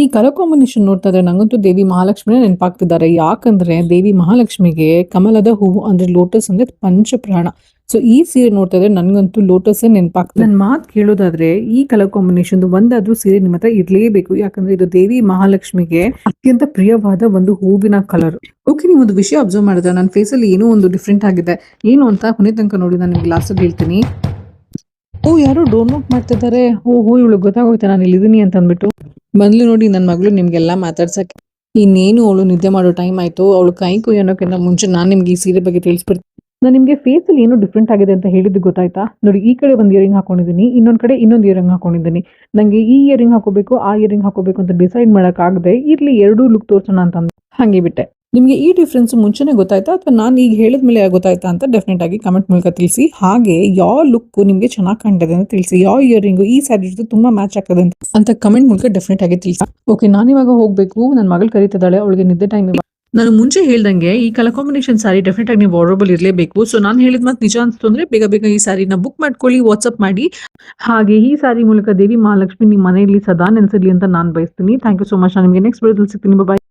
ಈ colour combination ನೋಡ್ತಾ ಇದ್ರೆ ನಂಗಂತೂ ದೇವಿ ಮಹಾಲಕ್ಷ್ಮಿನೇ ನೆನಪಾಗ್ತಿದ್ದಾರೆ. ಯಾಕಂದ್ರೆ ದೇವಿ ಮಹಾಲಕ್ಷ್ಮಿಗೆ ಕಮಲದ ಹೂವು ಅಂದ್ರೆ ಲೋಟಸ್ ಅಂದ್ರೆ ಪಂಚಪ್ರಾಣ. ಸೊ ಈ ಸೀರೆ ನೋಡ್ತಾ ಇದ್ರೆ ನನ್ಗಂತೂ ಲೋಟಸ್ ನೆನಪಾಗ್ತದೆ. ನನ್ ಮಾತು ಕೇಳೋದಾದ್ರೆ ಈ ಕಲರ್ ಕಾಂಬಿನೇಷನ್ ಒಂದಾದ್ರೂ ಸೀರೆ ನಿಮ್ಮ ಹತ್ರ ಇರ್ಲೇಬೇಕು. ಯಾಕಂದ್ರೆ ಇದು ದೇವಿ ಮಹಾಲಕ್ಷ್ಮಿಗೆ ಅತ್ಯಂತ ಪ್ರಿಯವಾದ ಒಂದು ಹೂವಿನ ಕಲರ್. ಓಕೆ, ನೀವು ಒಂದು ವಿಷಯ ಅಬ್ಸರ್ವ್ ಮಾಡಿದ್ರೆ ನನ್ನ ಫೇಸ್ ಅಲ್ಲಿ ಏನೋ ಒಂದು ಡಿಫ್ರೆಂಟ್ ಆಗಿದೆ. ಏನು ಅಂತ ಕೊನೆ ತನಕ ನೋಡಿ ನಾನು ನಿಮ್ಗೆ ಲಾಸ್ಟ್ ಅಲ್ಲಿ ಹೇಳ್ತೀನಿ. ಓ, ಯಾರೋ ಡೋರ್ ನಾಕ್ ಮಾಡ್ತಿದ್ದಾರೆ. ಓಹೋ, ಇವಳು ಗೊತ್ತಾಗೋಯ್ತಾ ನಾನು ಇಲ್ಲಿದ್ದೀನಿ ಅಂತ ಅಂದ್ಬಿಟ್ಟು ಬಂದ್ಲು ನೋಡಿ ನನ್ನ ಮಗಳು ನಿಮ್ಗೆಲ್ಲ ಮಾತಾಡ್ಸಕ್ಕೆ. ಇನ್ನೇನು ಅವಳು ನಿದ್ದೆ ಮಾಡೋ ಟೈಮ್ ಆಯ್ತು. ಅವಳು ಕೈ ಕೊಯ್ಯೋಕ್ಕಿಂತ ಮುಂಚೆ ನಾನು ನಿಮ್ಗೆ ಈ ಸೀರೆ ಬಗ್ಗೆ ತಿಳಿಸ್ಬಿಡ್ತೀನಿ. ನಾನು ನಿಮಗೆ ಫೇಸ್ ಅಲ್ಲಿ ಏನೋ ಡಿಫ್ರೆಂಟ್ ಆಗಿದೆ ಅಂತ ಹೇಳಿದ್ದು ಗೊತ್ತಾಯ್ತಾ? ನೋಡಿ, ಈ ಕಡೆ ಒಂದು ಇಯರಿಂಗ್ ಹಾಕೊಂಡಿದ್ದೀನಿ, ಇನ್ನೊಂದ್ ಕಡೆ ಇನ್ನೊಂದು ಇಯರಿಂಗ್ ಹಾಕೊಂಡಿದ್ದೀನಿ. ನಂಗೆ ಈ ಇಯರಿಂಗ್ ಹಾಕೋಬೇಕು ಆ ಇಯರಿಂಗ್ ಹಾಕೋಬೇಕು ಅಂತ ಡಿಸೈಡ್ ಮಾಡಕ್ ಆಗದೆ ಇರ್ಲಿ ಎರಡೂ ಲುಕ್ ತೋರ್ಸೋಣ ಅಂತ ಹಂಗೆ ಬಿಟ್ಟೆ. ನಿಮಗೆ ಈ ಡಿಫ್ರೆನ್ಸ್ ಮುಂಚೆನೆ ಗೊತ್ತಾಯ್ತಾ ಅಥವಾ ನಾನು ಈಗ ಹೇಳಿದ್ಮೇಲೆ ಗೊತ್ತಾಯ್ತಾ ಅಂತ ಡೆಫಿನೆಟ್ ಆಗಿ ಕಮೆಂಟ್ ಮೂಲಕ ತಿಳಿಸಿ. ಹಾಗೆ ಯಾವ ಲುಕ್ ನಿಮಗೆ ಚೆನ್ನಾಗಿ ಕಾಣ್ತದೆ ಅಂತ ತಿಳಿಸಿ. ಯಾವ ಇಯರಿಂಗು ಈ ಸ್ಯಾರಿ ಜೊತೆ ತುಂಬಾ ಮ್ಯಾಚ್ ಆಗ್ತದೆ ಅಂತ ಕಮೆಂಟ್ ಮೂಲಕ ಡೆಫಿನೆಟ್ ಆಗಿ ತಿಳಿಸಿ. ಓಕೆ, ನಾನಿವಾಗ ಹೋಗ್ಬೇಕು. ನನ್ನ ಮಗಳು ಕರೀತಿದ್ದಾಳೆ, ಅವಳಿಗೆ ನಿದ್ದೆ ಟೈಮ್. ನಾನು ಮುಂಚೆ ಹೇಳ್ದಂಗೆ ಈ ಕಲರ್ ಕಾಂಬಿನೇಷನ್ ಸಾರಿ ಡೆಫಿನೆಟ್ ಆಗಿ ನೀವು ವಾರ್ಡ್ರೋಬಲ್ ಇರಲೇಬೇಕು. ಸೊ ನಾನು ಹೇಳಿದ ಮಾತು ನಿಜ ಅನ್ಸ್ತು ಅಂದ್ರೆ ಬೇಗ ಬೇಗ ಈ ಸಾರಿನ ಬುಕ್ ಮಾಡ್ಕೊಳ್ಳಿ, ವಾಟ್ಸ್ಆಪ್ ಮಾಡಿ. ಹಾಗೆ ಈ ಸಾರಿ ಮೂಲಕ ದೇವಿ ಮಹಾಲಕ್ಷ್ಮಿ ನಿಮ್ಮ ಮನೆಯಲ್ಲಿ ಸದಾ ನೆನೆಸಿರ್ಲಿ ಅಂತ ನಾನು ಬಯಸ್ತೀನಿ. Thank you so much. ನಾನು ನಿಮಗೆ ನೆಕ್ಸ್ಟ್ ವಿಡಿಯೋದಲ್ಲಿ ಸಿಗ್ತೀನಿ. ಬಾಯ್.